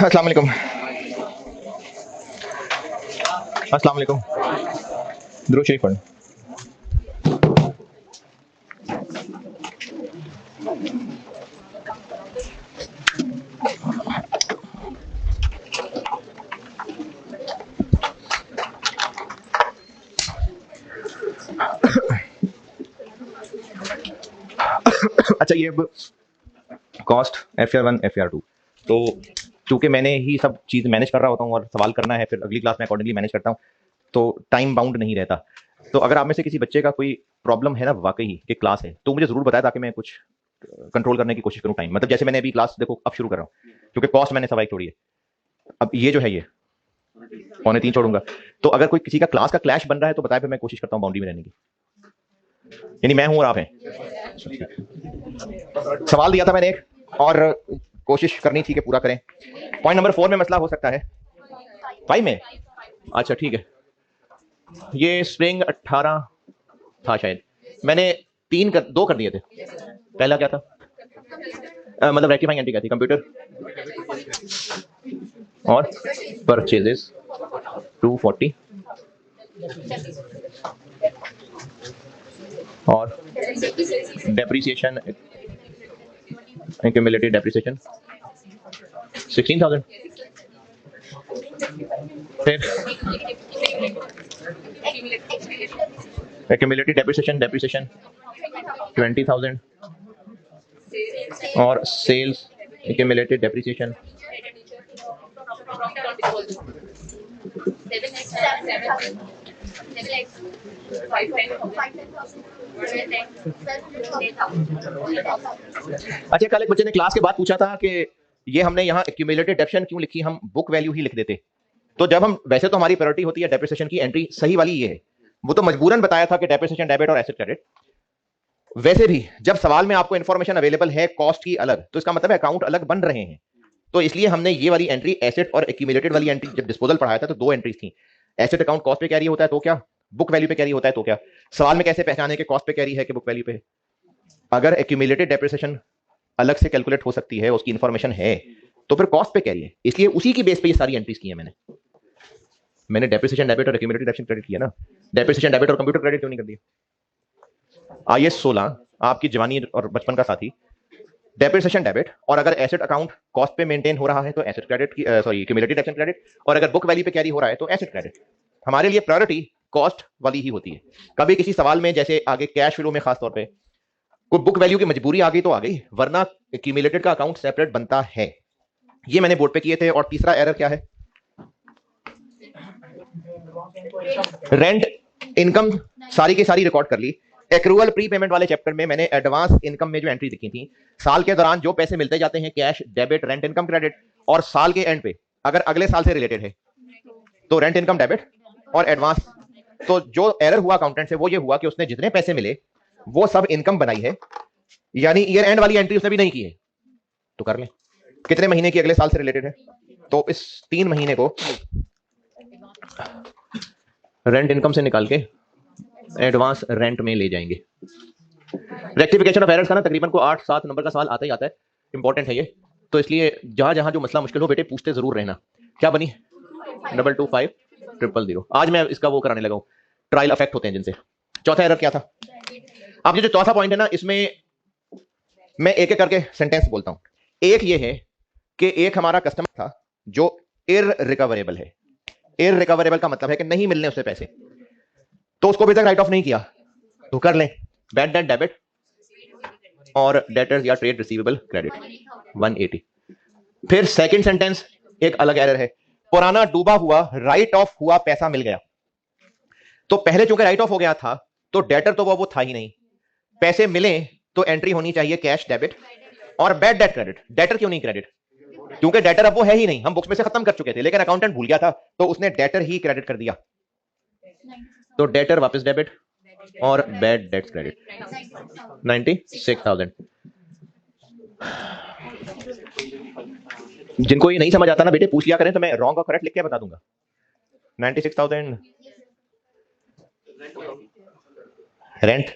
अस्सलाम वालेकुम। अस्सलाम वालेकुम। दुरूद शरीफ पढ़ें। अच्छा, ये अब कॉस्ट FR1 FR2, तो चूंकि मैंने ही सब चीज़ मैनेज कर रहा होता हूँ और सवाल करना है, फिर अगली क्लास में अकॉर्डिंगली मैनेज करता हूँ, तो टाइम बाउंड नहीं रहता। तो अगर आप में से किसी बच्चे का कोई प्रॉब्लम है ना वाकई कि क्लास है, तो मुझे ज़रूर बताया ताकि मैं कुछ कंट्रोल करने की कोशिश करूँ टाइम। मतलब जैसे मैंने अभी क्लास देखो अब शुरू कर रहा हूँ, क्योंकि कॉस्ट मैंने 1.25 छोड़ी है, अब ये जो है ये 2.25 छोड़ूंगा। तो अगर कोई किसी का क्लास का क्लैश बन रहा है तो बताए, फिर मैं कोशिश करता हूँ बाउंड्री में रहने की। यानी मैं हूं और आप हैं। सवाल दिया था मैंने एक, और कोशिश करनी थी कि पूरा करें। पॉइंट नंबर 4 में मसला हो सकता है, 5 में। अच्छा ठीक है, ये स्प्रिंग 18 था शायद, मैंने 2 कर दिए थे। पहला क्या था? मतलब रेक्टिफाइंग एंट्री क्या थी? कंप्यूटर और परचेजेस 240 और डेप्रिसिएशन, एक्यूमुलेटेड डेप्रिसिएशन 16,000। फिर एक्यूमुलेटेड डेप्रिसिएशन 20,000 और सेल्स एक्यूमुलेटेड डेप्रिसिएशन 5,000। अच्छा, कल एक बच्चे ने क्लास के बाद पूछा था कि ये हमने यहाँ एक्यूमुलेटेड डेप्रिसिएशन क्यों लिखी, हम बुक वैल्यू ही लिख देते। तो जब हम, वैसे तो हमारी प्रायोरिटी होती है डेप्रिसिएशन की एंट्री, सही वाली ये है, वो तो मजबूरन बताया था कि डेप्रिसिएशन डेबिट और एसेट क्रेडिट। वैसे भी जब सवाल में आपको इंफॉर्मेशन अवेलेबल है कॉस्ट की अलग, तो इसका मतलब है अकाउंट अलग बन रहे हैं। तो इसलिए हमने ये वाली एंट्री, एसेट और एक्यूमुलेटेड वाली एंट्री, जब डिस्पोजल पढ़ाया था तो 2 एंट्रीज थी। एसेट अकाउंट कॉस्ट पे कैरी होता है तो क्या, बुक वैल्यू पे कैरी होता है तो क्या। सवाल में कैसे पहचाने कि कॉस्ट पे कैरी है कि बुक वैल्यू पे? अगर एक्यूमुलेटेड डेप्रिसिएशन अलग से कैलकुलेट हो सकती है, उसकी इंफॉर्मेशन है, तो फिर कॉस्ट पे कैरी है। इसलिए उसी की बेस पे ये सारी एंट्रीज की है मैंने डेप्रिसिएशन डेबिट और एक्यूमुलेटेड डेप्रिसिएशन क्रेडिट किया ना। डेप्रिसिएशन डेबिट और कंप्यूटर क्रेडिट क्यों नहीं कर दिया? IS 16 आपकी जवानी और बचपन का साथी। डेप्रिसिएशन डेबिट, और अगर एसेट अकाउंट कॉस्ट पे मेंटेन हो रहा है तो एसेट क्रेडिट की, सॉरी एक्यूमुलेटेड डेप्रिसिएशन क्रेडिट, और अगर बुक वैल्यू पे कैरी हो रहा है तो एसेट क्रेडिट। हमारे लिए प्रायोरिटी कॉस्ट वाली ही होती है। कभी किसी सवाल में जैसे आगे कैश फ्लो में खास तौर पे कोई बुक वैल्यू की मजबूरी आ गई तो आ गई, वरना एक्यूमुलेटेड का अकाउंट सेपरेट बनता है। ये मैंने बोर्ड पे किए थे। और तीसरा एरर क्या है? रेंट इनकम सारी की सारी रिकॉर्ड कर ली। एक्रूअल प्री पेमेंट वाले चैप्टर में मैंने एडवांस इनकम में जो एंट्री लिखी थी, साल के दौरान जो पैसे मिलते जाते हैं, cash debit rent income credit, और साल के एंड पे अगर अगले साल से रिलेटेड है तो रेंट इनकम डेबिट और एडवांस। तो जो एरर हुआ अकाउंटेंट से वो ये हुआ कि उसने जितने पैसे मिले वो सब इनकम बनाई है, यानी ईयर एंड वाली एंट्री उसने भी नहीं की है। तो कर ले, कितने महीने की अगले साल से रिलेटेड है, तो इस 3 महीने को रेंट इनकम से निकाल के एडवांस रेंट में ले जाएंगे। रेक्टिफिकेशन ऑफ एरर्स का ना तकरीबन को 8-7 नंबर का सवाल आता ही आता है, इंपॉर्टेंट है ये। तो इसलिए जहां जहां जो मसला मुश्किल हो बेटे पूछते जरूर रहना। क्या बनी? 225000। आज मैं इसका वो कराने लगा हूं, ट्रायल अफेक्ट होते हैं जिनसे। चौथा एरर क्या था? अब ये जो चौथा पॉइंट है ना, इसमें मैं एक एक करके सेंटेंस बोलता हूं। एक ये है कि एक हमारा कस्टमर था जो इररिकवरेबल है। इररिकवरेबल का मतलब है कि नहीं मिलने उससे पैसे, तो उसको अभी तक राइट ऑफ नहीं किया, तो कर लें बैड डेट डेबिट और डेटर्स या ट्रेड रिसीवेबल क्रेडिट 180। फिर सेकंड सेंटेंस एक अलग एरर है, पुराना डूबा हुआ राइट ऑफ हुआ पैसा मिल गया। तो पहले चूंकि राइट ऑफ हो गया था तो डेटर तो वो था ही नहीं, पैसे मिले तो एंट्री होनी चाहिए कैश डेबिट और बैड डेट क्रेडिट। डेटर क्यों नहीं क्रेडिट? क्योंकि डेटर अब वो है ही नहीं, हम बुक्स में से खत्म कर चुके थे, लेकिन अकाउंटेंट भूल गया था तो उसने डेटर ही क्रेडिट कर दिया। तो डेटर वापस डेबिट और बैड डेट क्रेडिट 96,000। जिनको ये नहीं समझ आता ना बेटे पूछ लिया करें, तो मैं रॉन्ग और करेक्ट लिख के बता दूंगा। 96,000 रेंट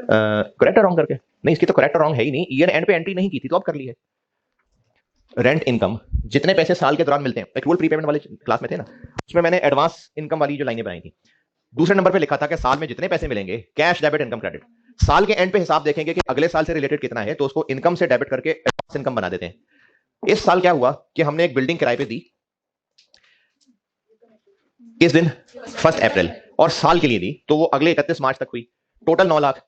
करेक्ट और रॉन्ग करके नहीं, इसकी तो करेक्ट और रॉन्ग है ही नहीं, ईयर एंड पे एंट्री नहीं की थी तो अब कर ली है। रेंट इनकम जितने पैसे साल के दौरान मिलते हैं, एक्रूअल प्रीपेमेंट वाले क्लास में थे ना, उसमें मैंने एडवांस इनकम वाली जो लाइनें बनाई थी, दूसरे नंबर पे लिखा था कि साल में जितने पैसे मिलेंगे कैश डेबिट इनकम क्रेडिट, साल के एंड पे हिसाब देखेंगे कि अगले साल से रिलेटेड कितना है, तो उसको इनकम से डेबिट करके एडवांस इनकम बना देते हैं। इस साल क्या हुआ कि हमने एक बिल्डिंग किराए पे दी, किस दिन, 1 अप्रैल, और साल के लिए दी, तो वो अगले 31 मार्च तक हुई, टोटल 9 लाख।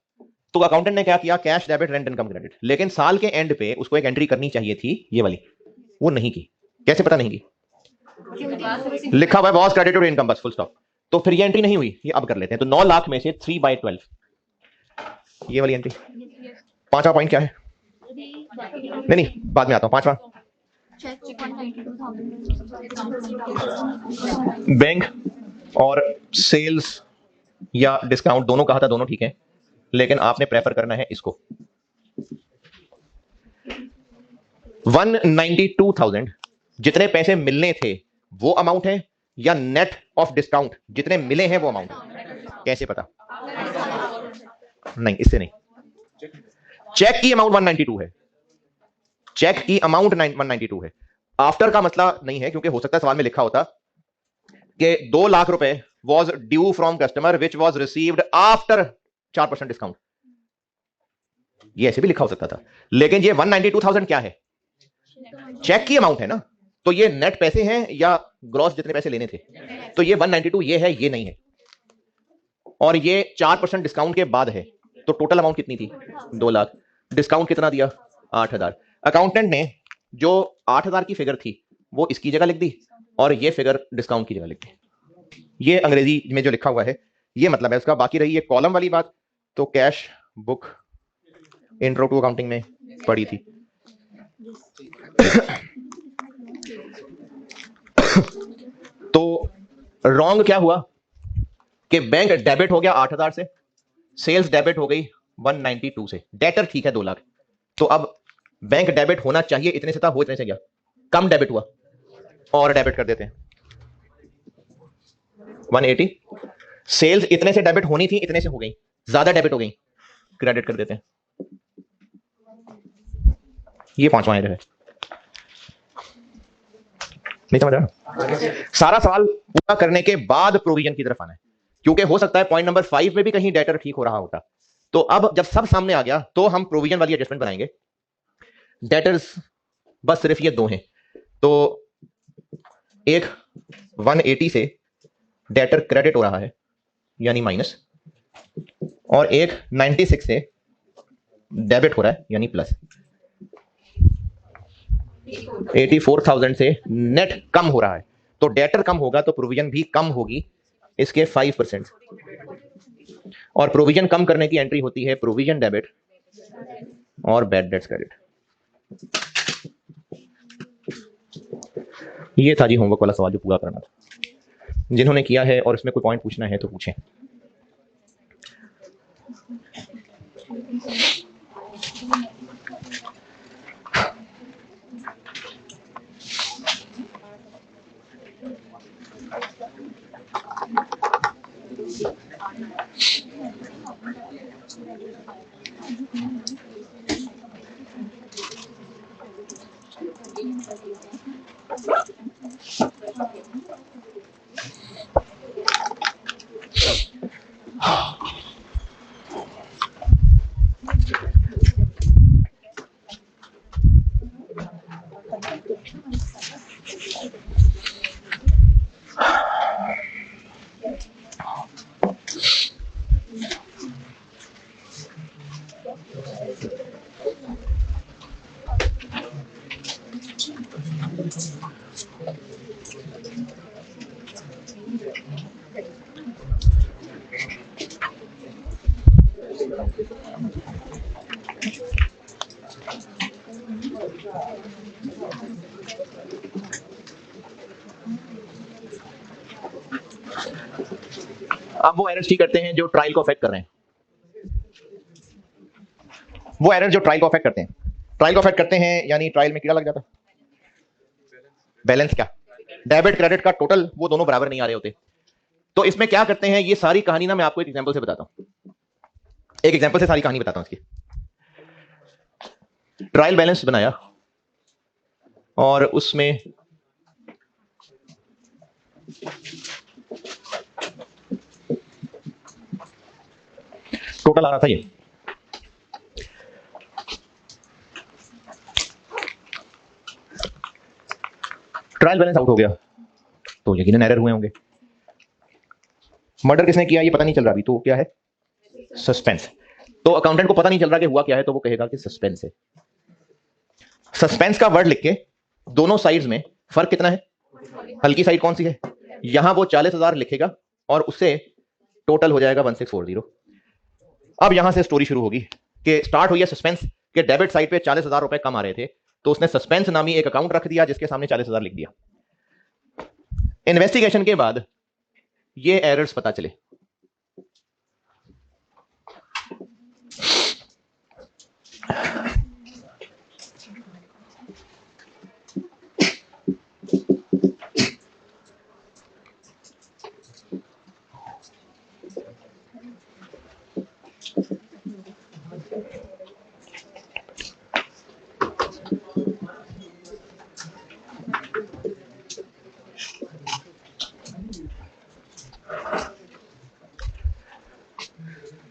तो अकाउंटेंट ने क्या किया, cash debit rent income credit, लेकिन साल के एंड पे उसको एक एंट्री करनी चाहिए थी ये वाली, वो नहीं की। कैसे पता नहीं की, लिखा हुआ है बॉस क्रेडिट और इनकम, बस फुल स्टॉप। तो फिर ये एंट्री नहीं हुई, ये अब कर लेते हैं। तो 9 लाख में से 3/12 ये वाली एंट्री। पांचवा पॉइंट क्या है, नहीं बाद में आता हूं। पांचवा, बैंक और सेल्स या डिस्काउंट दोनों कहा था, दोनों ठीक है, लेकिन आपने प्रेफर करना है इसको। 192,000 जितने पैसे मिलने थे वो अमाउंट है, या नेट ऑफ डिस्काउंट जितने मिले हैं वो अमाउंट? कैसे पता, नहीं इससे नहीं। चेक की अमाउंट 192 है, चेक की अमाउंट 192 है। आफ्टर का मसला नहीं है, क्योंकि हो सकता है सवाल में लिखा होता कि 2 लाख रुपए was due from customer which was received after 4% discount, ये ऐसे भी लिखा हो सकता था। लेकिन ये 192,000 क्या है, चेक की अमाउंट है ना, तो ये नेट पैसे हैं या ग्रॉस जितने पैसे लेने थे, तो ये 192 ये है, ये नहीं है, और ये 4% डिस्काउंट के बाद है। तो टोटल अमाउंट कितनी थी, 2 लाख, डिस्काउंट कितना दिया, 8,000। अकाउंटेंट ने जो 8,000 की फिगर थी वो इसकी जगह लिख दी, और ये फिगर डिस्काउंट की जगह लिख दी। ये अंग्रेजी में जो लिखा हुआ है ये मतलब है उसका। बाकी रही ये कॉलम वाली बात, तो cash book intro to accounting में पढ़ी थी। तो रॉन्ग क्या हुआ कि बैंक डेबिट हो गया 8,000 से, सेल्स डेबिट हो गई 192 से, डेटर ठीक है 2 लाख। तो अब बैंक डेबिट होना चाहिए इतने से था, वो इतने से गया, कम डेबिट हुआ, और डेबिट कर देते हैं 180। सेल्स इतने से डेबिट होनी थी, इतने से हो गई, ज्यादा डेबिट हो गई, क्रेडिट कर देते हैं। ये 5वां एरर है, नहीं समझ रहा? सारा सवाल पूरा करने के बाद प्रोविजन की तरफ आना है, क्योंकि हो सकता है पॉइंट नंबर 5 में भी कहीं डेटर ठीक हो रहा होता। तो अब जब सब सामने आ गया तो हम प्रोविजन वाली एडजस्टमेंट बनाएंगे। डेटर्स बस सिर्फ ये 2 हैं, तो एक 180 से डेटर क्रेडिट हो रहा है यानी माइनस, और एक 96 से डेबिट हो रहा है यानी प्लस। 84,000 से नेट कम हो रहा है, तो डेटर कम होगा तो प्रोविजन भी कम होगी इसके 5%, और प्रोविजन कम करने की एंट्री होती है प्रोविजन डेबिट और बैड डेट्स क्रेडिट। ये था जी होमवर्क वाला सवाल जो पूरा करना था। जिन्होंने किया है और इसमें कोई पॉइंट पूछना है तो पूछें। अब वो एरर्स ठीक करते हैं जो ट्रायल को अफेक्ट कर रहे हैं। वो एरर जो ट्रायल को अफेक्ट करते हैं, ट्रायल को अफेक्ट करते हैं यानी ट्रायल में कीड़ा लग जाता है। बैलेंस क्या, डेबिट क्रेडिट का टोटल, वो दोनों बराबर नहीं आ रहे होते। तो इसमें क्या करते हैं, ये सारी कहानी ना मैं आपको एक एग्जांपल से बताता हूं, एक एग्जांपल से सारी कहानी बताता हूं इसकी। ट्रायल बैलेंस बनाया, और उसमें टोटल आ रहा था ये। ट्रायल बैलेंस आउट हो गया तो यकीनन एरर हुए होंगे। मर्डर किसने किया ये पता नहीं चल रहा अभी, तो क्या है? सस्पेंस। तो अकाउंटेंट को पता नहीं चल रहा कि हुआ क्या है, तो वो कहेगा कि सस्पेंस है। सस्पेंस का वर्ड लिख के दोनों साइड्स में फर्क कितना है? हल्की साइड कौन सी है? यहां वो 40,000 लिखेगा और उससे टोटल हो जाएगा 1640। अब यहां से स्टोरी शुरू होगी कि स्टार्ट हुई है सस्पेंस के डेबिट साइड पे 40,000 रुपए कम आ रहे थे, तो उसने सस्पेंस नामी एक अकाउंट रख दिया जिसके सामने 40,000 लिख दिया। इन्वेस्टिगेशन के बाद ये एरर्स पता चले।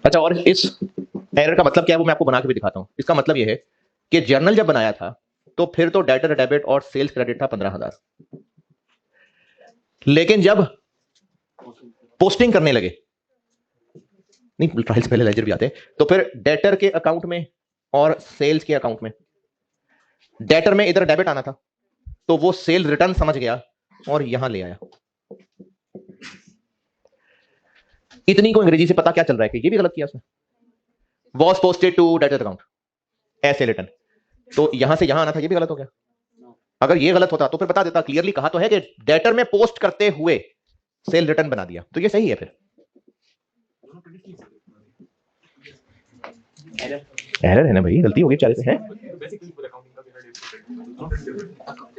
अच्छा, और इस एरर का मतलब क्या है वो मैं आपको बना के भी दिखाता हूं। इसका मतलब यह है कि जर्नल जब बनाया था तो फिर तो डेटर डेबिट और सेल्स क्रेडिट था 15,000, लेकिन जब पोस्टिंग करने लगे, नहीं ट्रायल से पहले लेजर भी आते हैं, तो फिर डेटर के अकाउंट में और सेल्स के अकाउंट में, डेटर में इधर डेबिट आना था तो वो सेल रिटर्न समझ गया और यहां ले आया। इतनी को अंग्रेजी से पता क्या चल रहा है कि ये भी गलत किया उसने। Was posted to debtor account ऐसे रिटर्न, तो यहां से यहां आना था, ये भी गलत हो गया। अगर ये गलत होता तो फिर बता देता, क्लियरली कहा तो है कि डेटर में पोस्ट करते हुए सेल रिटर्न बना दिया, तो ये सही है। फिर एरर है ना भाई, गलती होगी 40 है।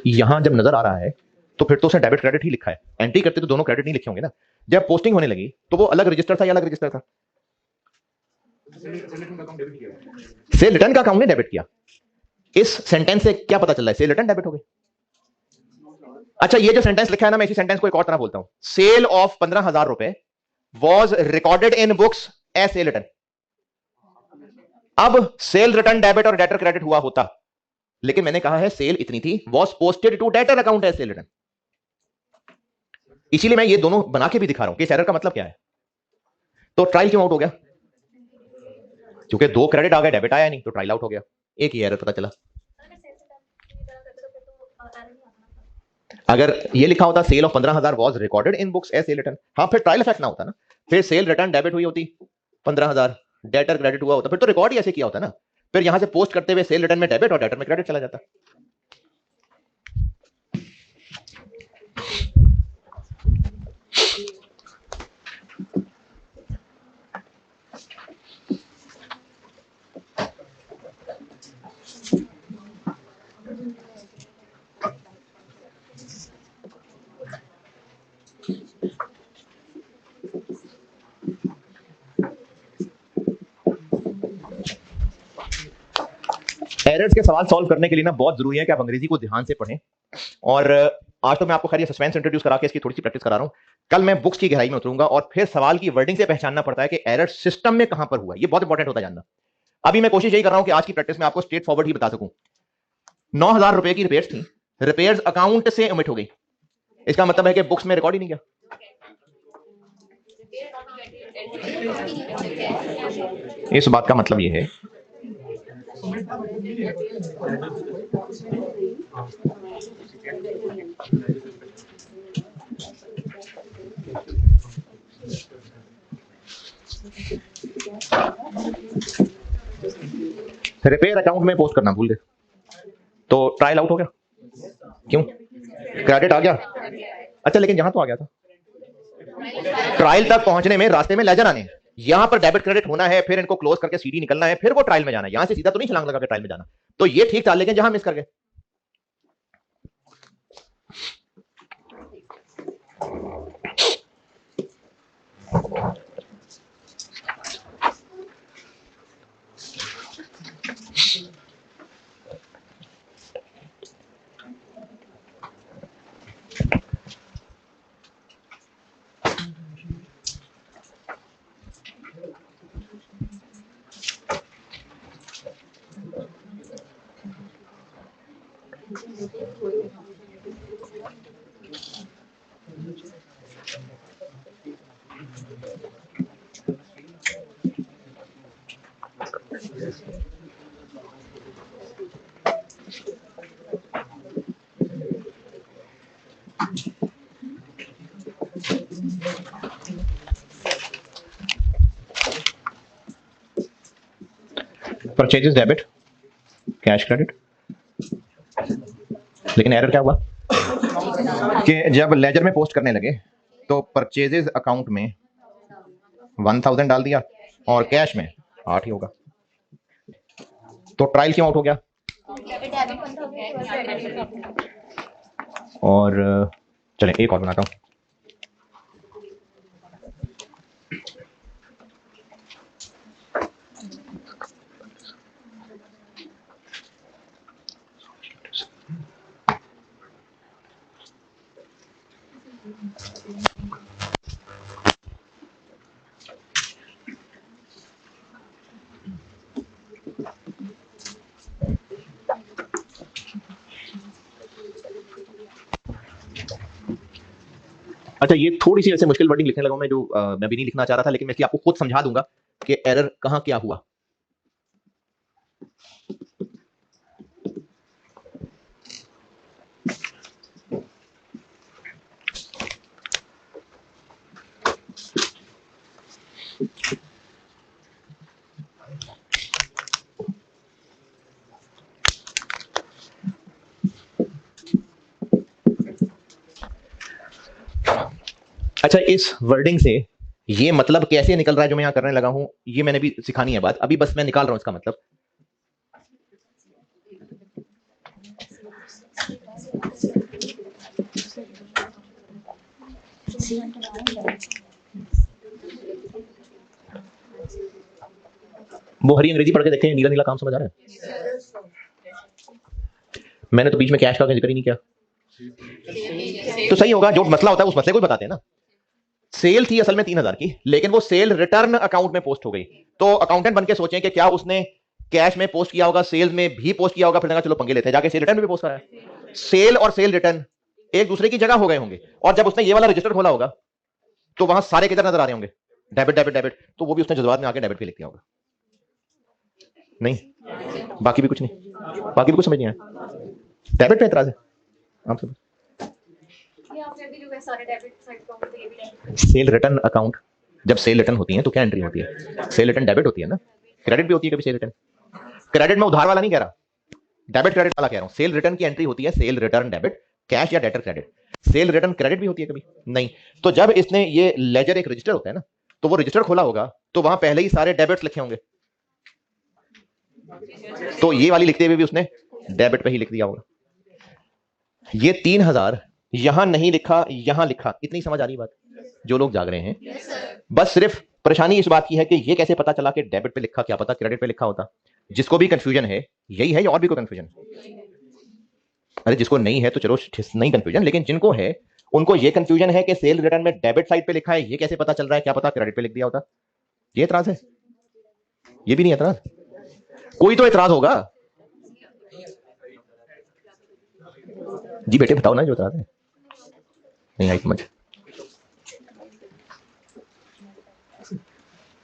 यहां जब नजर आ रहा है तो फिर तो उसने डेबिट क्रेडिट ही लिखा है। एंट्री करते तो दोनों क्रेडिट नहीं लिखे होंगे ना। जब पोस्टिंग होने लगी तो वो अलग रजिस्टर था या अलग रजिस्टर था? सेल रिटर्न का अकाउंट ने डेबिट किया। इस सेंटेंस से क्या पता चल रहा है? सेल रिटर्न डेबिट हो गई। अच्छा, ये जो सेंटेंस लिखा है ना, मैं इसी सेंटेंस को एक और तरह बोलता हूं। सेल ऑफ 15,000 रुपए was recorded in books as sale return. अब सेल रिटर्न डेबिट और डेटर क्रेडिट हुआ होता, लेकिन मैंने कहा है सेल इतनी थी, was posted to debtor account as sale return. इसीलिए मैं ये दोनों बना के भी दिखा रहा हूं कि इस एरर का मतलब क्या है। तो ट्रायल क्यों आउट हो गया? क्योंकि दो क्रेडिट आ गए, डेबिट आया नहीं, तो ट्रायल आउट हो गया। एक ही एरर पता चला। अगर ये लिखा होता sale of 15,000 was recorded in books as sale return, हाँ फिर ट्रायल इफेक्ट ना होता ना, फिर सेल रिटर्न डेबिट हुई होती 15,000, डेटर क्रेडिट हुआ होता, फिर तो रिकॉर्ड ही ऐसे किया होता ना। फिर यहां से पोस्ट करते हुए सेल रिटर्न में डेबिट और डेटर में क्रेडिट चला जाता। एरर्स के सवाल सॉल्व करने के लिए ना बहुत जरूरी है कि आप अंग्रेजी को ध्यान से पढ़ें। और आज तो मैं आपको खैर सस्पेंस इंट्रोड्यूस करा के इसकी थोड़ी सी प्रैक्टिस करा रहा हूं। कल मैं बुक्स की गहराई में उतरूंगा और फिर सवाल की वर्डिंग से पहचानना पड़ता है कि एरर सिस्टम में कहां पर हुआ। ये बहुत इंपॉर्टेंट होता है जानना। अभी मैं कोशिश यही कर रहा हूं कि आज की प्रैक्टिस में आपको स्ट्रेट फॉरवर्ड ही बता सकूं। 9,000 रुपए की रिपेयर्स थी, रिपेयर्स अकाउंट से ओमिट हो गई, इसका मतलब है कि बुक्स में रिकॉर्ड ही नहीं किया। इस बात का मतलब यह है रिपेयर अकाउंट में पोस्ट करना भूल गए तो ट्रायल आउट हो गया। क्यों? क्रेडिट आ गया। अच्छा, लेकिन यहां तो आ गया था। ट्रायल तक पहुंचने में रास्ते में लेजर आने, यहां पर डेबिट क्रेडिट होना है, फिर इनको क्लोज करके सीडी निकलना है, फिर वो ट्रायल में जाना है। यहां से सीधा तो नहीं छलांग लगा के ट्रायल में जाना। तो ये ठीक था, लेकिन जहां मिस कर गए। Purchases debit, cash credit. लेकिन एरर क्या हुआ कि जब लेजर में पोस्ट करने लगे तो परचेजेस अकाउंट में 1000 डाल दिया और कैश में 8 ही होगा। तो ट्रायल क्यों आउट हो गया? और चलें एक और बनाता हूं। अच्छा, ये थोड़ी सी ऐसे मुश्किल वर्डिंग लिखने लगा मैं, जो मैं भी नहीं लिखना चाह रहा था, लेकिन मैं इसलिए आपको खुद समझा दूंगा कि एरर कहां क्या हुआ। अच्छा, इस वर्डिंग से ये मतलब कैसे निकल रहा है जो मैं यहां करने लगा हूं, ये मैंने भी सिखानी है बात, अभी बस मैं निकाल रहा हूं इसका मतलब। वो हरी अंग्रेजी पढ़ के देखें, नीला नीला काम समझ आ रहा है? मैंने तो बीच में कैश का जिक्र ही नहीं किया। तो सही होगा, जो मसला होता है उस मसले को ही बताते हैं ना। सेल थी असल में 3000 की, लेकिन वो सेल रिटर्न अकाउंट में पोस्ट हो गई। तो अकाउंटेंट बन के सोचें कि क्या उसने कैश में पोस्ट किया होगा, सेल्स में भी पोस्ट किया होगा, फिर चलो पंगे लेते हैं, जाके सेल रिटर्न में भी पोस्ट करा है। सेल और सेल रिटर्न एक दूसरे की जगह हो गए होंगे, और जब उसने ये वाला रजिस्टर खोला होगा तो वहां सारे किधर नजर आ रहे होंगे? Debit debit debit. तो वो भी उसने जज्बात में आके डेबिट पे लिख दिया होगा। नहीं, बाकी भी कुछ नहीं, बाकी भी कुछ समझ नहीं आया। डेबिट पे एतराज है आपसे? सेल रिटर्न अकाउंट, जब सेल रिटर्न होती है तो क्या एंट्री होती है? सेल रिटर्न डेबिट होती है ना, क्रेडिट भी होती है कभी सेल रिटर्न। क्रेडिट में उधार वाला नहीं कह रहा, डेबिट क्रेडिट वाला कह रहा हूं। सेल रिटर्न की एंट्री होती है सेल रिटर्न डेबिट, कैश या debtor credit. Cell return credit भी होती है कभी नहीं। तो जब इसने ये लेजर, एक रजिस्टर होता है ना, तो वो रजिस्टर खोला होगा तो वहां पहले ही सारे डेबिट्स लिखे होंगे, तो ये वाली लिखते हुए भी उसने डेबिट पे ही लिख दिया होगा। ये 3000 यहां नहीं लिखा, यहां लिखा। इतनी समझ आ रही बात जो लोग जाग रहे हैं? बस सिर्फ परेशानी इस बात की है कि ये कैसे पता चला कि डेबिट पे लिखा, क्या पता क्रेडिट पे लिखा होता। जिसको भी कंफ्यूजन है यही है, या और भी कोई कंफ्यूजन? अरे जिसको नहीं है तो चलो नहीं कंफ्यूजन, लेकिन जिनको है उनको ये कंफ्यूजन है कि सेल रिटर्न में डेबिट साइड पे लिखा है, ये कैसे पता चल रहा है, क्या पता क्रेडिट पे लिख दिया होता। ये एतराज है? ये भी नहीं एतराज? कोई तो एतराज होगा जी। बेटे बताओ ना जो एतराज है। नहीं आई समझ?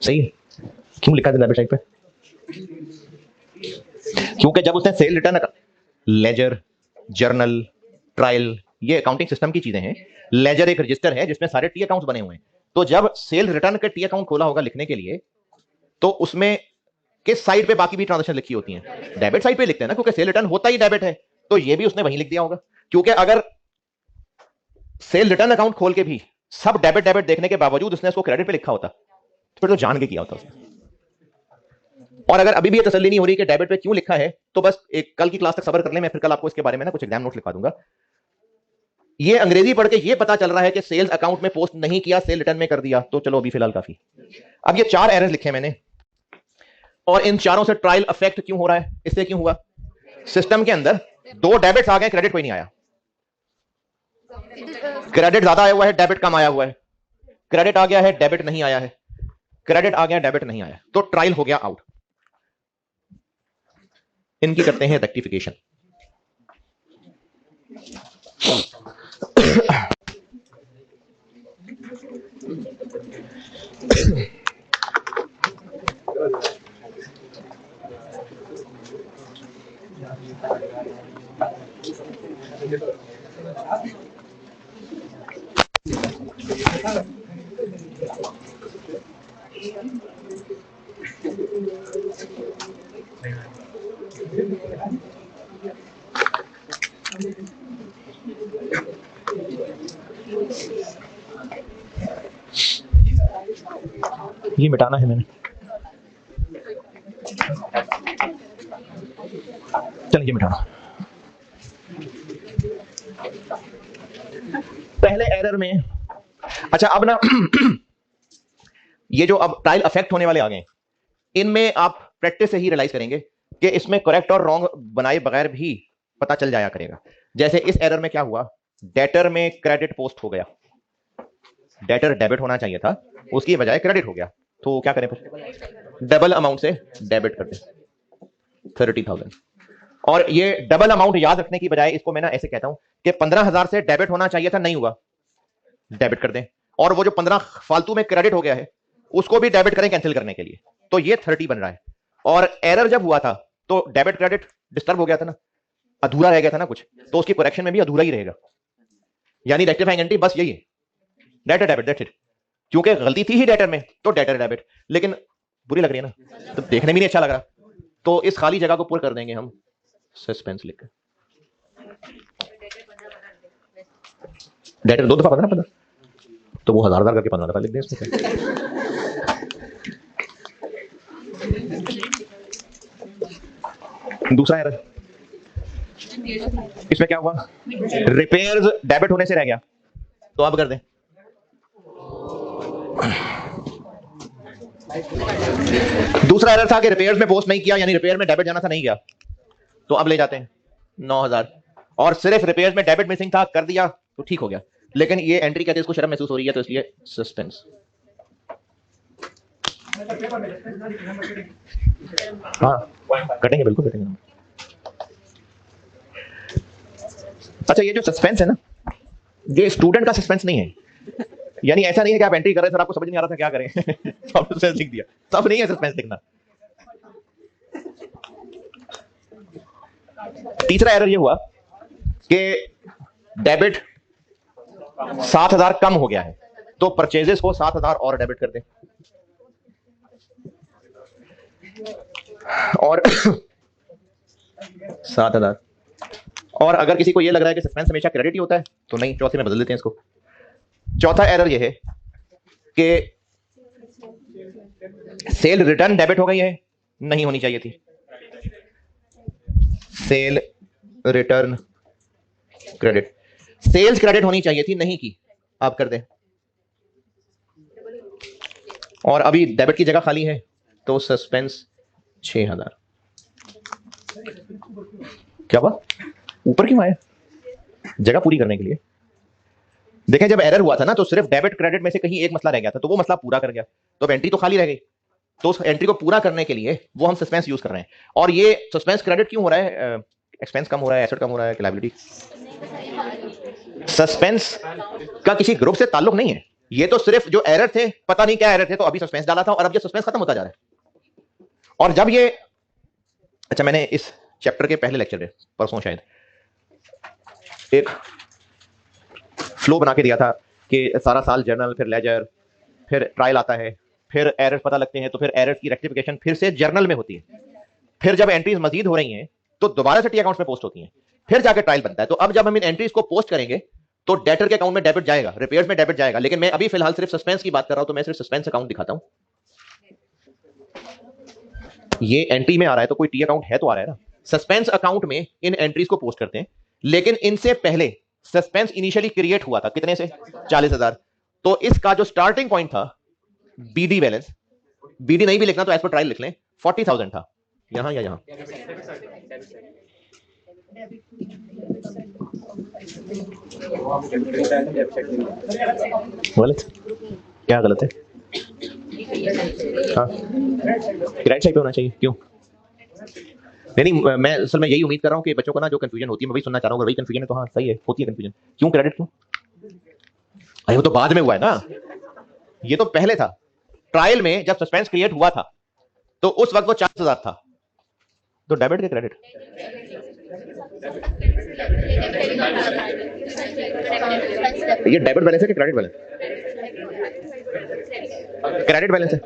सही है। क्यों लिखा था डेबिट साइड पे? क्योंकि जब उसने sale return, ledger, journal, trial, ये अकाउंटिंग सिस्टम की चीजें हैं। लेजर एक रजिस्टर है जिसमें सारे टी अकाउंट्स बने हुए हैं। तो जब सेल रिटर्न का टी अकाउंट खोला होगा लिखने के लिए, तो उसमें किस साइड पे बाकी भी ट्रांजेक्शन लिखी होती हैं? डेबिट साइड पे लिखते हैं ना, क्योंकि सेल रिटर्न होता ही डेबिट है। तो ये भी उसने वहीं लिख दिया होगा, क्योंकि अगर सेल रिटर्न अकाउंट खोल के भी सब डेबिट डेबिट देखने के बावजूद उसने उसको क्रेडिट पे लिखा होता, तो फिर तो जान के किया होता उसने। और अगर अभी भी ये तसल्ली नहीं हो रही कि डेबिट पे क्यों लिखा है, तो बस एक कल की क्लास तक सब्र कर ले, मैं फिर कल आपको इसके बारे में ना कुछ एग्जाम नोट लिखवा दूंगा। ये अंग्रेजी पढ़ के ये पता चल रहा है कि सेल्स अकाउंट में पोस्ट नहीं किया, सेल रिटर्न में कर दिया, तो चलो अभी फिलहाल काफी। अब ये 4 एरर्स लिखे मैंने, और इन चारों से ट्रायल अफेक्ट क्यों हो रहा है? इससे क्यों हुआ? सिस्टम के अंदर 2 डेबिट्स आ गए, क्रेडिट कोई नहीं आया। क्रेडिट ज्यादा आया हुआ है, डेबिट कम आया हुआ है। क्रेडिट आ गया है, डेबिट नहीं आया है। क्रेडिट आ गया, डेबिट नहीं आया, तो ट्रायल हो गया आउट। इनकी करते हैं रेक्टिफिकेशन। ये मिटाना है मैंने, चल ये मिटाना। पहले एरर में, अच्छा अब ना ये जो अब ट्रायल अफेक्ट होने वाले आ गए, इनमें आप प्रैक्टिस से ही रियलाइज करेंगे कि इसमें करेक्ट और रॉन्ग बनाए बगैर भी पता चल जाया करेगा। जैसे इस एरर में क्या हुआ, डेटर में क्रेडिट पोस्ट हो गया, डेटर डेबिट होना चाहिए था, उसकी बजाय क्रेडिट हो गया, तो क्या करें फिर, डबल अमाउंट से डेबिट कर दें 30,000। और ये डबल अमाउंट याद रखने की बजाय इसको मैं ना ऐसे कहता हूं कि 15,000 से डेबिट होना चाहिए था, नहीं हुआ, डेबिट कर दें, और वो जो 15 फालतू में क्रेडिट हो गया है उसको भी डेबिट करें कैंसिल करने के लिए, तो ये 30 बन रहा है। और एरर जब हुआ था तो डेबिट क्रेडिट डिस्टर्ब हो गया था ना, अधूरा रह गया था ना कुछ, तो उसकी करेक्शन में भी अधूरा ही रहेगा, यानी रेक्टिफाइंग एंट्री बस यही है, डेटर डेबिट, दैट्स इट। क्योंकि गलती थी ही डेटर में तो डेटर डेबिट, लेकिन बुरी लग रही है ना, तो देखने में नहीं अच्छा लग रहा, तो इस खाली जगह को पूरा कर देंगे हम सस्पेंस लिखकर, डेटर 2 दफा 15, तो वो 1000 करके 15 दफा लिख दें इसमें क्या। दूसरा एरर, इसमें क्या हुआ, रिपेयर्स डेबिट होने से रह गया, तो अब कर दें, दूसरा एरर था कि रिपेयर्स में पोस्ट नहीं किया, यानी रिपेयर में डेबिट जाना था, नहीं गया, तो अब ले जाते हैं 9,000, और सिर्फ रिपेयर्स में डेबिट मिसिंग था, कर दिया तो ठीक हो गया, लेकिन ये एंट्री कहते हैं इसको शर्म महसूस हो रही है, तो इसलिए सस्पेंस। हाँ कटेंगे, बिल्कुल कटेंगे। अच्छा ये जो सस्पेंस है ना, ये स्टूडेंट का सस्पेंस नहीं है, यानी ऐसा नहीं है कि आप एंट्री कर रहे हैं सर आपको समझ नहीं आ रहा था क्या करें तो आप सस्पेंस लिख दिया, तब नहीं है सस्पेंस लिखना। तीसरा एरर ये हुआ कि डेबिट 7,000 कम हो गया है, तो परचेजेस को 7,000 और डेबिट कर दें, और 7,000। और अगर किसी को ये लग रहा है कि सस्पेंस हमेशा क्रेडिट ही होता है, तो नहीं, चौथे में बदल देते हैं इसको। चौथा एरर ये है कि सेल रिटर्न डेबिट हो गई है, नहीं होनी चाहिए थी, sale return credit, sales credit होनी चाहिए थी, नहीं की, आप कर दें। और अभी डेबिट की जगह खाली है, तो सस्पेंस 6,000। क्या बात, ऊपर क्यों आया, जगह पूरी करने के लिए। देखें जब एरर हुआ था ना, तो सिर्फ डेबिट क्रेडिट में से कहीं एक मसला रह गया था, तो वो मसला पूरा कर गया, तो अब एंट्री तो खाली रह गई, तो उस एंट्री को पूरा करने के लिए वो हम सस्पेंस यूज कर रहे हैं। और ये सस्पेंस क्रेडिट क्यों हो रहा है, एक्सपेंस कम हो रहा है, एसेट कम हो रहा है, लायबिलिटी। सस्पेंस का किसी ग्रुप से ताल्लुक नहीं है, ये तो सिर्फ जो एरर थे, पता नहीं क्या एरर थे, तो अभी सस्पेंस डाला था, और अब ये सस्पेंस खत्म होता जा रहा है। और जब ये, अच्छा मैंने इस चैप्टर के पहले लेक्चर में परसों शायद एक फ्लो बना के दिया था कि सारा साल जर्नल, फिर लेजर, फिर ट्रायल आता है, फिर एरर्स पता लगते हैं, तो फिर एरर्स की रेक्टिफिकेशन फिर से जर्नल में होती है, फिर जब एंट्रीज मजीद हो रही हैं तो दोबारा से टी अकाउंट्स में पोस्ट होती हैं, फिर जाकर ट्रायल बनता है। तो अब जब हम इन एंट्रीज को पोस्ट करेंगे तो डेटर के अकाउंट में डेबिट जाएगा, रिपेयर्स में डेबिट जाएगा, लेकिन मैं अभी फिलहाल सिर्फ सस्पेंस की बात कर रहा हूं, तो मैं सिर्फ सस्पेंस अकाउंट दिखाता हूं। ये एंट्री में आ रहा है तो कोई टी अकाउंट है तो आ रहा है ना। सस्पेंस अकाउंट में इन एंट्रीज को पोस्ट करते हैं, लेकिन इनसे पहले सस्पेंस इनिशियली क्रिएट हुआ था, कितने से, 40,000। तो इसका जो स्टार्टिंग पॉइंट था बीडी बैलेंस, बीडी नहीं भी लिखना तो एज पर ट्रायल लिख लें, 40,000 था, यहां या यहां, गलत, क्या गलत है, हाँ राइट साइड पे होना चाहिए, क्यों नहीं, मैं असल में यही उम्मीद कर रहा हूँ कि बच्चों को ना जो कंफ्यूजन होती है मैं वही सुनना चाह रहा हूँ, अगर वही कंफ्यूजन है तो हाँ सही है, होती है कंफ्यूजन, क्यों क्रेडिट क्यों, अरे वो तो बाद में हुआ है ना, ये तो पहले था, ट्रायल में जब सस्पेंस क्रिएट हुआ था तो उस वक्त वो 40,000 था। तो डेबिट के क्रेडिट, ये डेबिट बैलेंस है कि क्रेडिट बैलेंस? क्रेडिट बैलेंस है।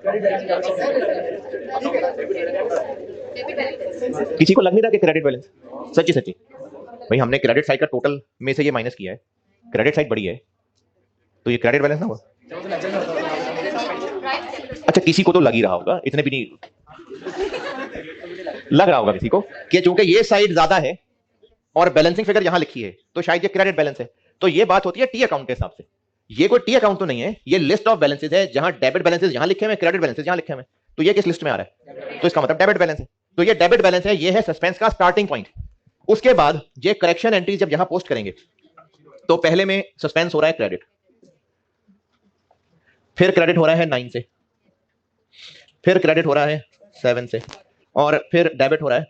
किसी को लग नहीं रहा कि क्रेडिट बैलेंस? सच्ची सच्ची भाई, हमने क्रेडिट साइड का टोटल में से ये माइनस किया है, क्रेडिट साइड बड़ी है तो ये क्रेडिट बैलेंस ना हुआ। अच्छा, किसी को तो लग ही रहा होगा, इतने भी नहीं लग रहा होगा किसी को कि चूंकि ये साइड ज्यादा है और बैलेंसिंग फिगर यहां लिखी है तो शायद ये क्रेडिट बैलेंस है। तो ये बात होती है टी अकाउंट के हिसाब से। ये कोई टी अकाउंट तो नहीं है, ये लिस्ट ऑफ बैलेंसेज है जहां डेबिट बैलेंसेज यहां लिखे हुए, क्रेडिट बैलेंसेज यहां लिखे हुए। तो ये किस लिस्ट में आ रहा है? तो इसका मतलब डेबिट बैलेंस है। तो ये डेबिट बैलेंस है, ये है सस्पेंस का स्टार्टिंग पॉइंट। उसके बाद ये करेक्शन एंट्री जब यहां पोस्ट करेंगे तो पहले में सस्पेंस हो रहा है क्रेडिट, फिर क्रेडिट हो रहा है 9 से, फिर क्रेडिट हो रहा है 7 से, और फिर डेबिट हो रहा है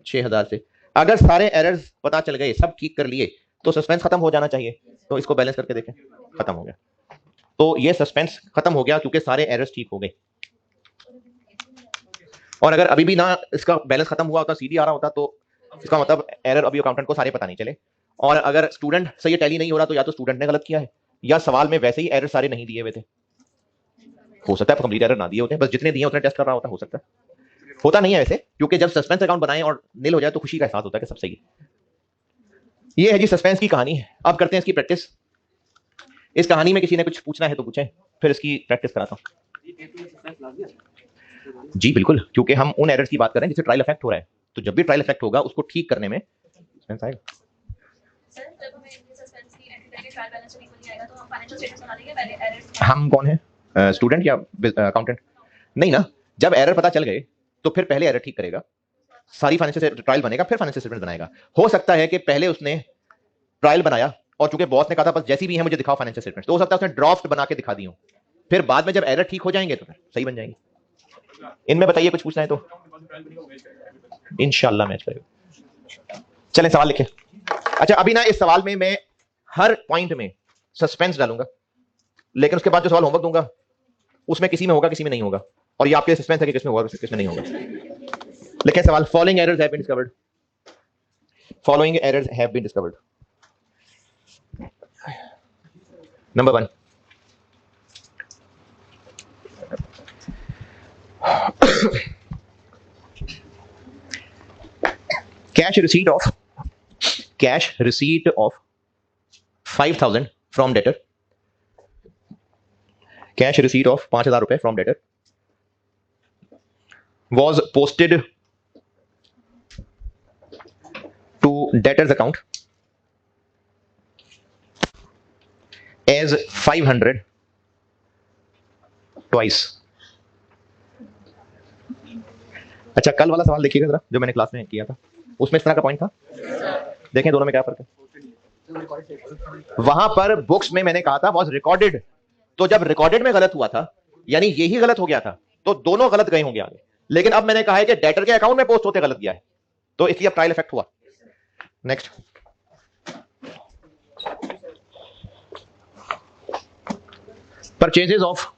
6,000 से। अगर सारे एरर्स पता चल गए, सब ठीक कर लिए, तो सस्पेंस खत्म हो जाना चाहिए। तो इसको बैलेंस करके देखें, खत्म हो गया। तो ये सस्पेंस खत्म हो गया क्योंकि सारे एरर्स ठीक हो गए। और अगर अभी भी ना इसका बैलेंस खत्म हुआ होता, सीधी आ रहा होता, तो इसका मतलब एरर अभी अकाउंटेंट को सारे पता नहीं चले। और अगर स्टूडेंट से ये टैली नहीं हो रहा तो या तो स्टूडेंट ने गलत किया है या सवाल में वैसे ही एरर सारे नहीं दिए हुए थे। हो सकता है कंप्लीट एरर ना दिए होते, बस जितने दिए उतने टेस्ट कर रहा होता, हो सकता है। होता नहीं है वैसे, क्योंकि जब सस्पेंस अकाउंट बनाए और नील हो जाए तो खुशी का एहसास होता है कि सब सही है। ये है जी सस्पेंस की कहानी। अब करते हैं इसकी प्रैक्टिस। इस कहानी में किसी ने कुछ पूछना है तो पूछें, फिर इसकी प्रैक्टिस कराता हूं। जी बिल्कुल, क्योंकि हम उन एरर्स की बात कर रहे हैं जिससे ट्रायल इफेक्ट हो रहा है। तो जब भी ट्रायल इफेक्ट होगा उसको ठीक करने में सस्पेंस आएगा। हम कौन है, स्टूडेंट या अकाउंटेंट? नहीं ना, जब एरर पता चल गए तो फिर पहले एरर ठीक करेगा, सारी फाइनेंशियल ट्रायल बनेगा, फिर फाइनेंशियल स्टेटमेंट बनाएगा। हो सकता है कि पहले उसने ट्रायल बनाया और चूंकि बॉस ने कहा था बस जैसी भी है मुझे दिखाओ फाइनेंशियल स्टेटमेंट, तो हो सकता है उसने ड्राफ्ट बना के दिखा दी हो, फिर बाद में जब एरर ठीक हो जाएंगे तो फिर सही बन जाएंगे। इनमें बताइए कुछ पूछना है तो इंशाल्लाह मैच करेगा। चलें सवाल लिखें। अच्छा, अभी ना इस सवाल में मैं हर पॉइंट में सस्पेंस डालूंगा, लेकिन उसके बाद जो सवाल होमवर्क दूंगा उसमें किसी में होगा किसी में नहीं होगा, और ये आपके सस्पेंस है कि किसमें होगा किसमें नहीं होगा। लिखें सवाल, following errors have been discovered. Following errors have been discovered. Number 1, cash receipt of 5,000 from debtor, cash receipt of 5,000 रुपए from debtor was posted to debtor's account as 500 twice। अच्छा, कल वाला सवाल देखिएगा जरा जो मैंने क्लास में किया था, उसमें इस तरह का पॉइंट था। देखें दोनों में क्या फर्क है। वहां पर बुक्स में मैंने कहा था वॉज रिकॉर्डेड, तो जब रिकॉर्डेड में गलत हुआ था यानी यही गलत हो गया था, तो दोनों गलत गए होंगे आगे। लेकिन अब मैंने कहा है कि डेटर के अकाउंट में पोस्ट होते गलत गया है, तो इसलिए अब ट्रायल इफेक्ट हुआ। नेक्स्ट, परचेजेज ऑफ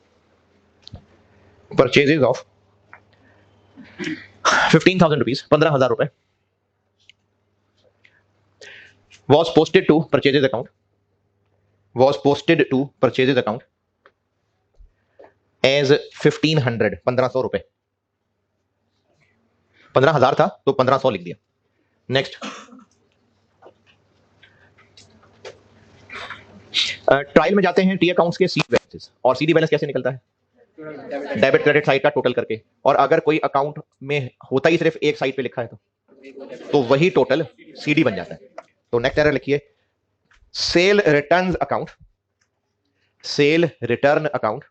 15,000 रुपीज, 15,000 रुपए was posted to purchases account as 1,500, 1,500 रुपए। 15,000 था तो 1,500 लिख दिया। नेक्स्ट, ट्रायल में जाते हैं टी अकाउंट्स के सीडी बैलेंसेस, और सीडी बैलेंस कैसे निकलता है? डेबिट क्रेडिट साइड का टोटल करके, और अगर कोई अकाउंट में होता ही सिर्फ एक साइड पे लिखा है तो वही टोटल सीडी बन जाता है। तो नेक्स्ट एरर लिखिए, cell return account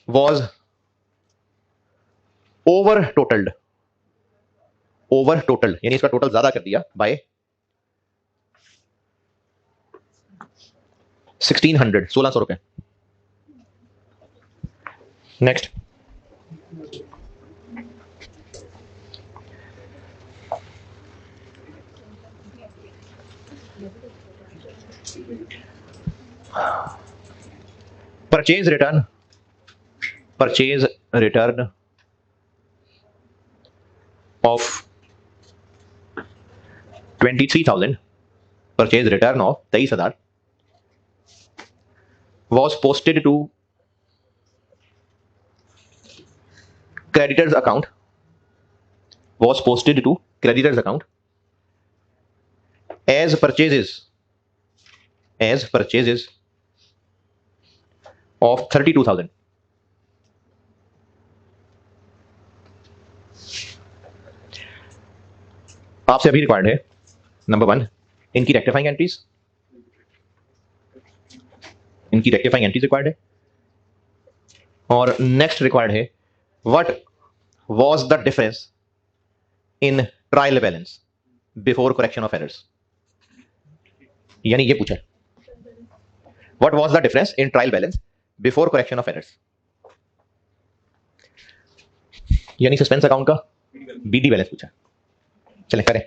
was over टोटल्ड यानी इसका टोटल ज्यादा कर दिया बाय 1,600, 1,600 रुपए। Next, purchase return of 23,000, purchase return of 23,000 was posted to creditors account as purchases of 32,000. आपसे अभी रिक्वायर्ड है नंबर 1 इनकी रेक्टिफाइंग एंट्रीज रिक्वायर्ड है, और नेक्स्ट रिक्वायर्ड है what was the difference in trial balance before correction of errors. यानी ये पूछा what was the difference in trial balance before correction of errors, यानी सस्पेंस अकाउंट का बीडी बैलेंस पूछा। चलें करें।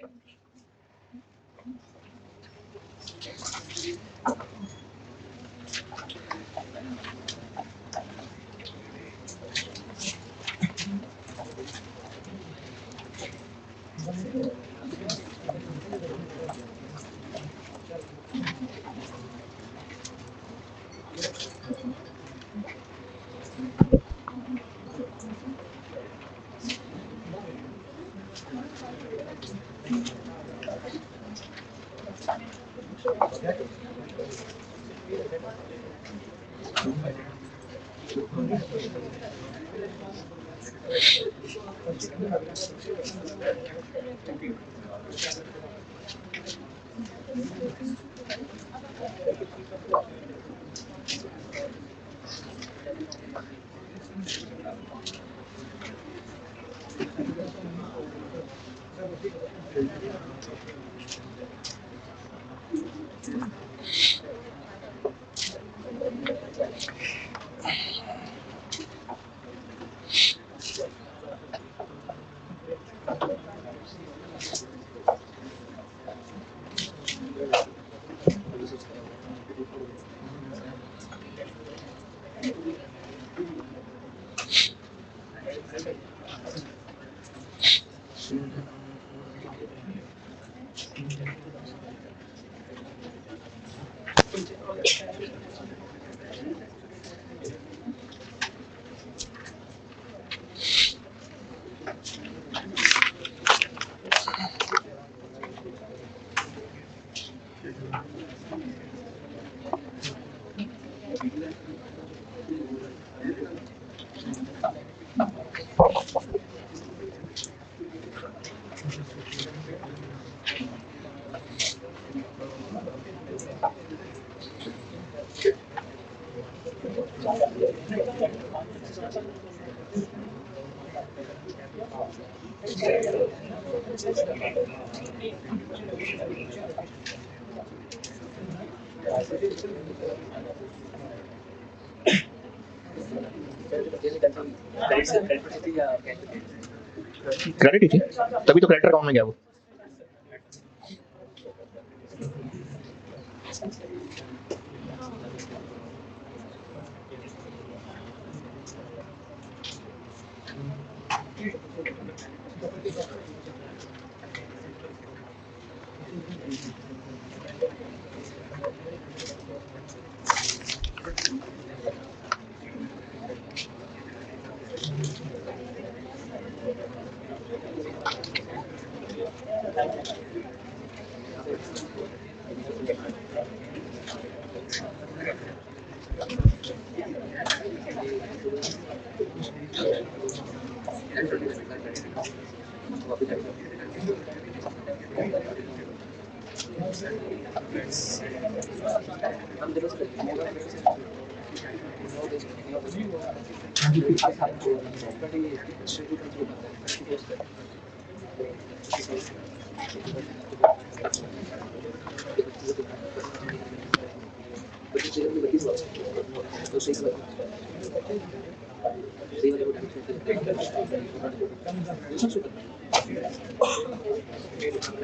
क्रेडिट ही थी, तभी तो क्रेडिटर अकाउंट में गया वो।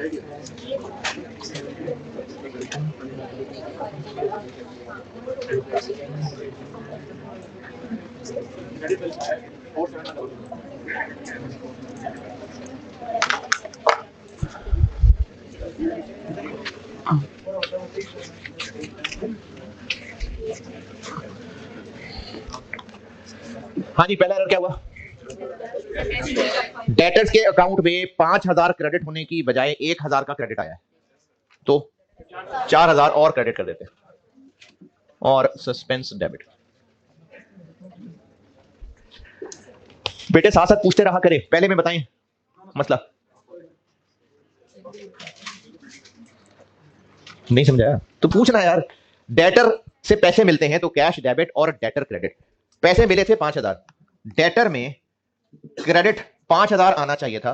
हाँ जी, पहला एरर क्या हुआ? डेटर्स के अकाउंट में 5,000 क्रेडिट होने की बजाय 1,000 का क्रेडिट आया है, तो 4,000 और क्रेडिट कर देते हैं और सस्पेंस डेबिट। बेटे साथ साथ पूछते रहा करे, पहले में बताएं मसला। नहीं समझाया तो पूछना यार। डेटर से पैसे मिलते हैं तो कैश डेबिट और डेटर क्रेडिट। पैसे मिले थे 5,000, डेटर में क्रेडिट 5,000 आना चाहिए था,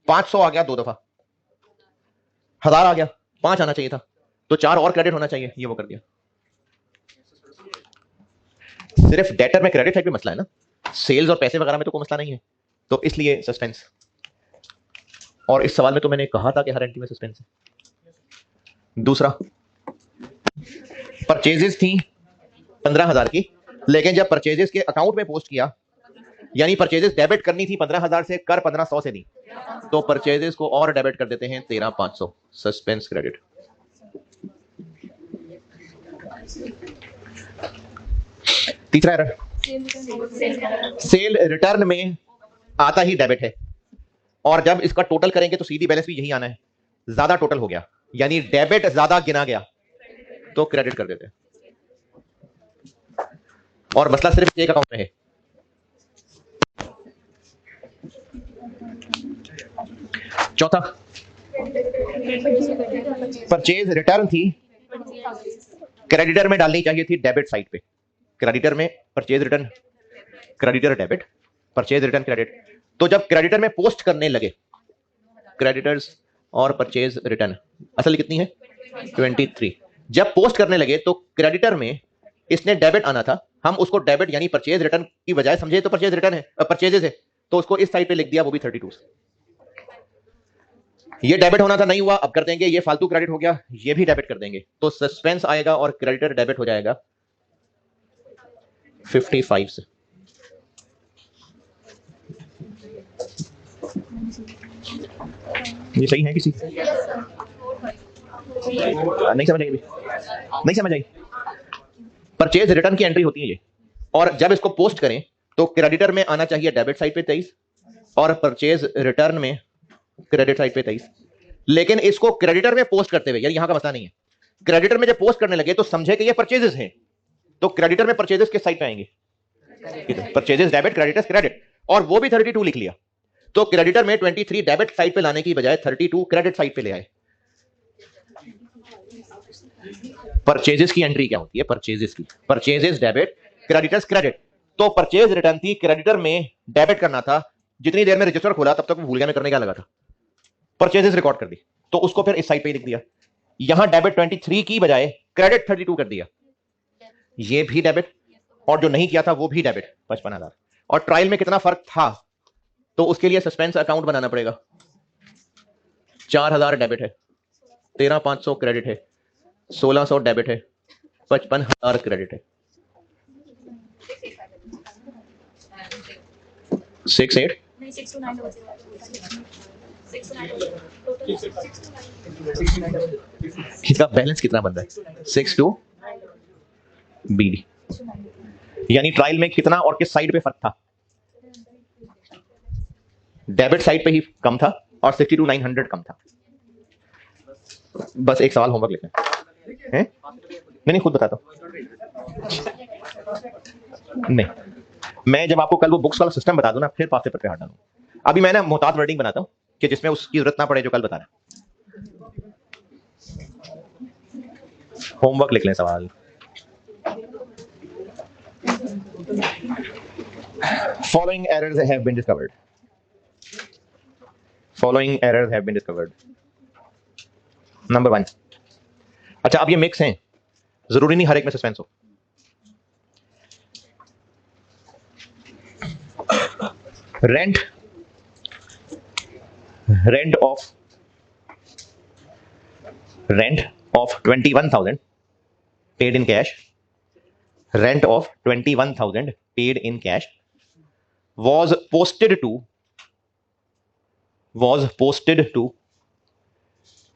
500 आ गया 2 दफा, 1,000 आ गया, 5 आना चाहिए था, तो 4 और क्रेडिट होना चाहिए, ये वो कर दिया। सिर्फ डेटर में क्रेडिट साइड पे मसला है ना, सेल्स और पैसे वगैरह में तो कोई मसला नहीं है, तो इसलिए सस्पेंस। और इस सवाल में तो मैंने कहा था कि हर एंट्री में सस्पेंस है। दूसरा, परचेजेस थी 15,000 की, लेकिन जब परचेजेस के अकाउंट में पोस्ट किया, यानी परचेजेस डेबिट करनी थी 15,000 से, कर 1,500 से दी, तो परचेजेस को और डेबिट कर देते हैं 13,500, सस्पेंस क्रेडिट। तीसरा एरर, सेल रिटर्न में आता ही डेबिट है, और जब इसका टोटल करेंगे तो सीधी बैलेंस भी यही आना है, ज्यादा टोटल हो गया, यानी डेबिट ज्यादा गिना गया, तो क्रेडिट कर देते हैं। और मसला सिर्फ एक अकाउंट में है। चौथा, परचेज रिटर्न थी, क्रेडिटर में डालनी चाहिए थी डेबिट साइड पे। क्रेडिटर में purchase return, creditor debit, purchase return credit. तो जब क्रेडिटर में पोस्ट करने लगे, क्रेडिटर्स और परचेज रिटर्न असल कितनी है 23, जब पोस्ट करने लगे तो क्रेडिटर में इसने डेबिट आना था, हम उसको डेबिट यानी परचेज रिटर्न की बजाय समझे तो परचेज रिटर्न है, परचेजेस है, तो उसको इस साइड पे लिख दिया, वो भी 32। ये डेबिट होना था, नहीं हुआ, अब कर देंगे, ये फालतू क्रेडिट हो गया, ये भी डेबिट कर देंगे, तो सस्पेंस आएगा और क्रेडिटर डेबिट हो जाएगा 55 से। ये सही है किसी? नहीं समझ आई, नहीं समझ आई। परचेज रिटर्न की एंट्री होती है ये, और जब इसको पोस्ट करें तो क्रेडिटर में आना चाहिए डेबिट साइड पे 23 और परचेज रिटर्न में क्रेडिट साइड पे 23। लेकिन इसको क्रेडिटर में पोस्ट करते हुए, यार यहां का मसला नहीं है, क्रेडिटर में जब पोस्ट करने लगे तो समझे कि ये परचेजेस हैं, तो क्रेडिटर में परचेजेस किस साइड पे आएंगे, परचेजेस डेबिट, क्रेडिटर्स क्रेडिट, और वो भी 32 लिख लिया, तो क्रेडिटर में 23 डेबिट साइड पे लाने की बजाय 32 क्रेडिट साइड पे ले आए। परचेजेस की एंट्री क्या होती है, परचेजेस की, परचेजेस डेबिट, क्रेडिटर्स क्रेडिट। तो परचेज रिटर्न थी, क्रेडिटर में डेबिट करना था, जितनी देर में रजिस्टर खोला तब तक वो भूल गया मैं करने क्या लगा था, परचेजेस रिकॉर्ड कर दी, तो उसको फिर इस साइड पे लिख दिया, यहां डेबिट 23 की बजाय क्रेडिट 32 कर दिया, ये भी डेबिट, और जो नहीं किया था वो भी डेबिट 55,000। और ट्रायल में कितना फर्क था, तो उसके लिए सस्पेंस अकाउंट बनाना पड़ेगा। 4,000 डेबिट है, 13,500 क्रेडिट है, 1,600 डेबिट है, 55,000 क्रेडिट है। 6-8 इसका बैलेंस कितना बन रहा है, 6-2 BD, यानी ट्रायल में कितना और किस साइड पे फर्क था, डेबिट साइड पे ही कम था और 62,900 कम था। बस एक सवाल होमवर्क लिखना है, नहीं खुद बताता हूं, नहीं मैं जब आपको कल वो बुक्स वाला सिस्टम बता दूं ना, फिर पास पेपर पे हाथ डालूं। अभी मैं ना मोहतात वर्डिंग बनाता हूं कि जिसमें उसकी जरूरत ना पड़े जो कल बता रहा है। होमवर्क लिख लें सवाल। Following errors have been discovered. Following errors have been discovered. Number 1, अच्छा अब ये मिक्स हैं, जरूरी नहीं हर एक में सस्पेंस हो। Rent of rent of 21,000 paid in cash, rent of 21,000 paid in cash was posted to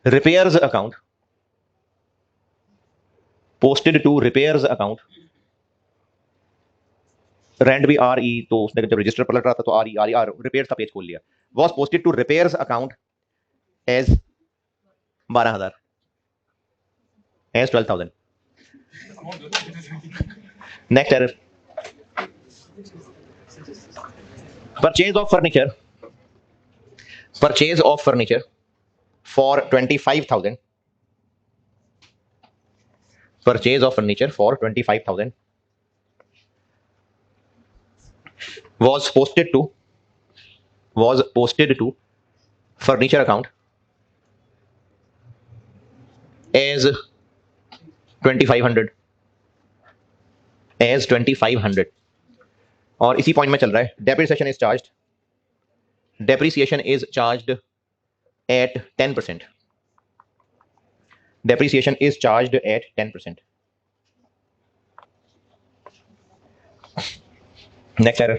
repairs account, posted to repairs account. Rent भी आर ई, तो उसने जब रजिस्टर पलट रहा था तो आर ई आर रिपेयर्स का पेज खोल लिया. Was posted to repairs account as 12,000, as 12,000. Next error. Purchase of furniture for 25,000. Purchase of furniture for 25,000 was posted to furniture account as 2,500, और इसी पॉइंट में चल रहा है. Depreciation is charged at 10%. Depreciation is charged at 10%. Next error.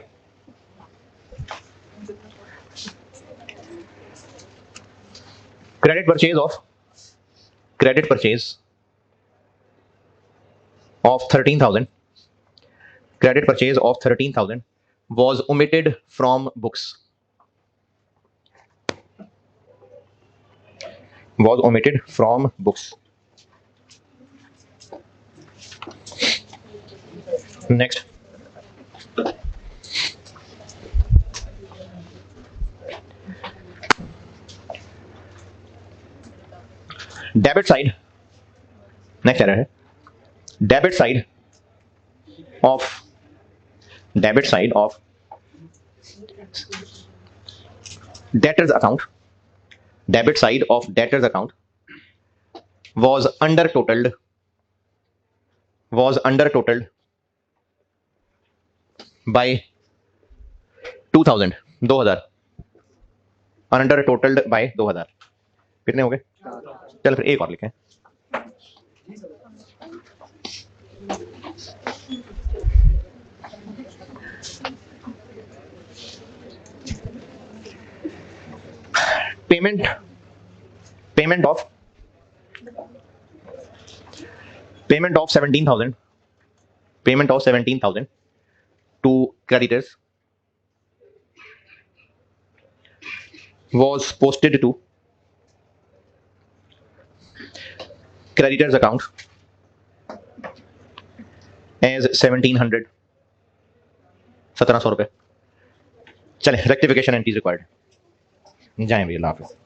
Credit purchase of 13,000. Credit purchase of 13,000 was omitted from books. Next. Debit side. Next error है. Debit side of debtors account. Debit side of debtors account was under totaled by 2,000, 2,000, under totaled by 2,000. कितने हो गए? चल फिर एक और लिखें. Payment of 17,000. Payment of 17,000 to creditors was posted to creditors account as 1,700, 1,700 रुपए. चले, रेक्टिफिकेशन एंट्रीज रिक्वायर्ड. जाएं भैया, अल्लाह हाफिज़.